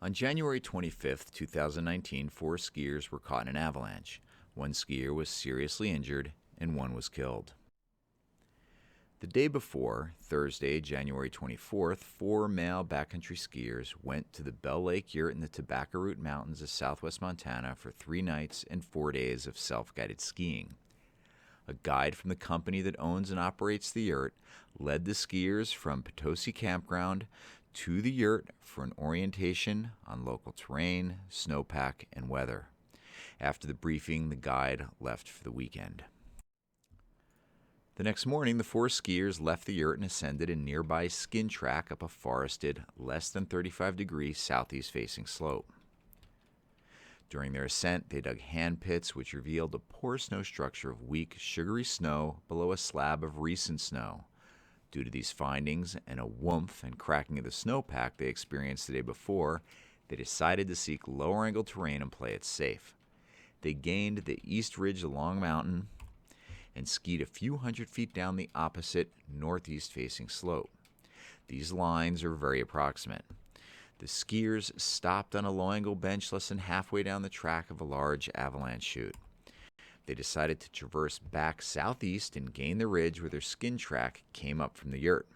On January 25, 2019, 4 skiers were caught in an avalanche. 1 skier was seriously injured and 1 was killed. The day before, Thursday, January 24th, 4 male backcountry skiers went to the Bell Lake Yurt in the Tobacco Root Mountains of southwest Montana for 3 nights and 4 days of self-guided skiing. A guide from the company that owns and operates the yurt led the skiers from Potosi Campground to the yurt for an orientation on local terrain, snowpack, and weather. After the briefing, the guide left for the weekend. The next morning, the 4 skiers left the yurt and ascended a nearby skin track up a forested, less than 35-degree southeast-facing slope. During their ascent, they dug hand pits, which revealed a poor snow structure of weak, sugary snow below a slab of recent snow. Due to these findings and a whoomph and cracking of the snowpack they experienced the day before, they decided to seek lower-angle terrain and play it safe. They gained the east ridge along the mountain and skied a few hundred feet down the opposite, northeast-facing slope. These lines are very approximate. The skiers stopped on a low-angle bench less than halfway down the track of a large avalanche chute. They decided to traverse back southeast and gain the ridge where their skin track came up from the yurt.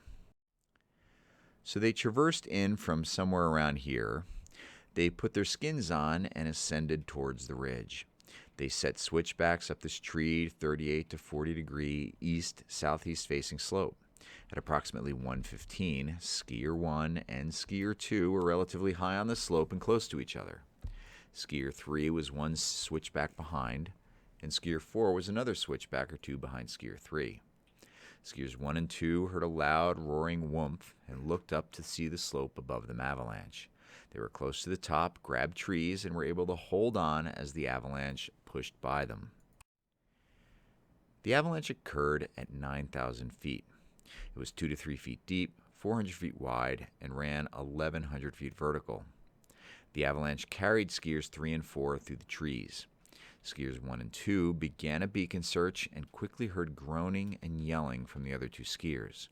So they traversed in from somewhere around here. They put their skins on and ascended towards the ridge. They set switchbacks up this tree 38 to 40 degree east-southeast facing slope. At approximately 1:15, skier 1 and skier 2 were relatively high on the slope and close to each other. Skier 3 was 1 switchback behind, and skier 4 was another switchback or 2 behind skier 3. Skiers 1 and 2 heard a loud roaring whoomph and looked up to see the slope above them avalanche. They were close to the top, grabbed trees, and were able to hold on as the avalanche pushed by them. The avalanche occurred at 9,000 feet. It was 2 to 3 feet deep, 400 feet wide, and ran 1,100 feet vertical. The avalanche carried skiers 3 and 4 through the trees. Skiers 1 and 2 began a beacon search and quickly heard groaning and yelling from the other 2 skiers.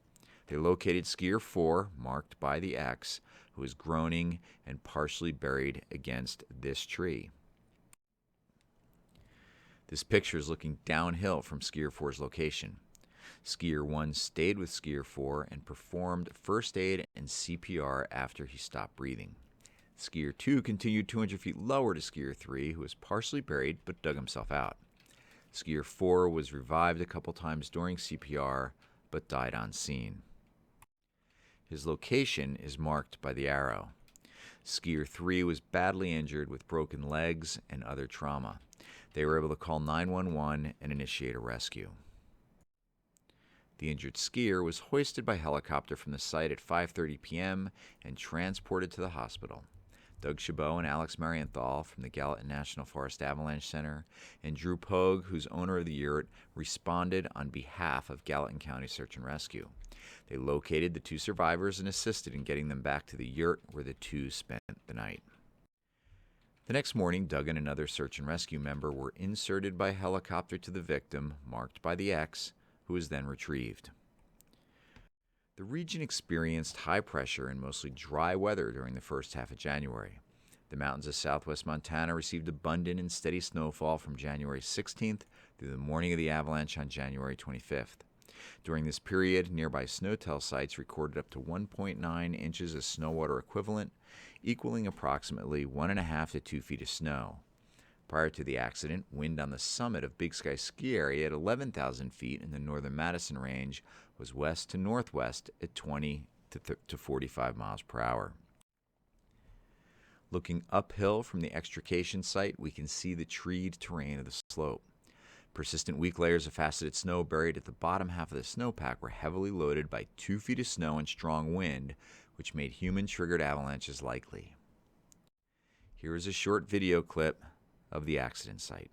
They located skier 4, marked by the X, who was groaning and partially buried against this tree. This picture is looking downhill from skier 4's location. Skier 1 stayed with skier 4 and performed first aid and CPR after he stopped breathing. Skier 2 continued 200 feet lower to skier 3, who was partially buried but dug himself out. Skier 4 was revived a couple times during CPR but died on scene. His location is marked by the arrow. Skier 3 was badly injured with broken legs and other trauma. They were able to call 911 and initiate a rescue. The injured skier was hoisted by helicopter from the site at 5:30 p.m. and transported to the hospital. Doug Chabot and Alex Marienthal from the Gallatin National Forest Avalanche Center and Drew Pogue, who's owner of the yurt, responded on behalf of Gallatin County Search and Rescue. They located the 2 survivors and assisted in getting them back to the yurt where the 2 spent the night. The next morning, Doug and another search and rescue member were inserted by helicopter to the victim, marked by the X, who was then retrieved. The region experienced high pressure and mostly dry weather during the first half of January. The mountains of southwest Montana received abundant and steady snowfall from January 16th through the morning of the avalanche on January 25th. During this period, nearby snowtel sites recorded up to 1.9 inches of snow water equivalent, equaling approximately 1.5 to 2 feet of snow. Prior to the accident, wind on the summit of Big Sky Ski Area at 11,000 feet in the northern Madison Range was west to northwest at 20 to 45 miles per hour. Looking uphill from the extrication site, we can see the treed terrain of the slope. Persistent weak layers of faceted snow buried at the bottom half of the snowpack were heavily loaded by 2 feet of snow and strong wind, which made human-triggered avalanches likely. Here is a short video clip of the accident site.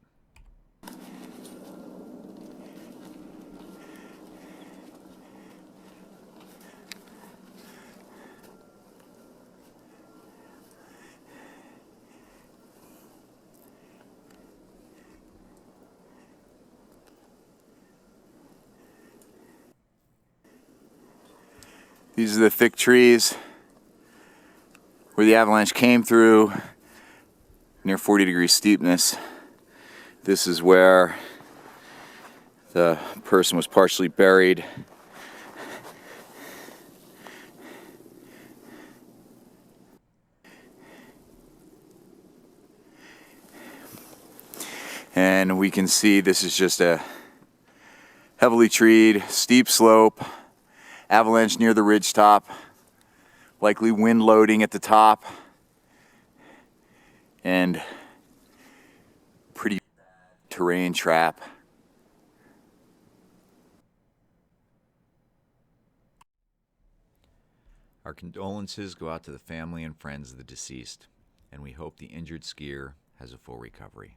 These are the thick trees. where the avalanche came through, near 40-degree steepness. This is where the person was partially buried. And we can see this is just a heavily treed, steep slope, avalanche near the ridge top, likely wind loading at the top, and pretty terrain trap. Our condolences go out to the family and friends of the deceased, and we hope the injured skier has a full recovery.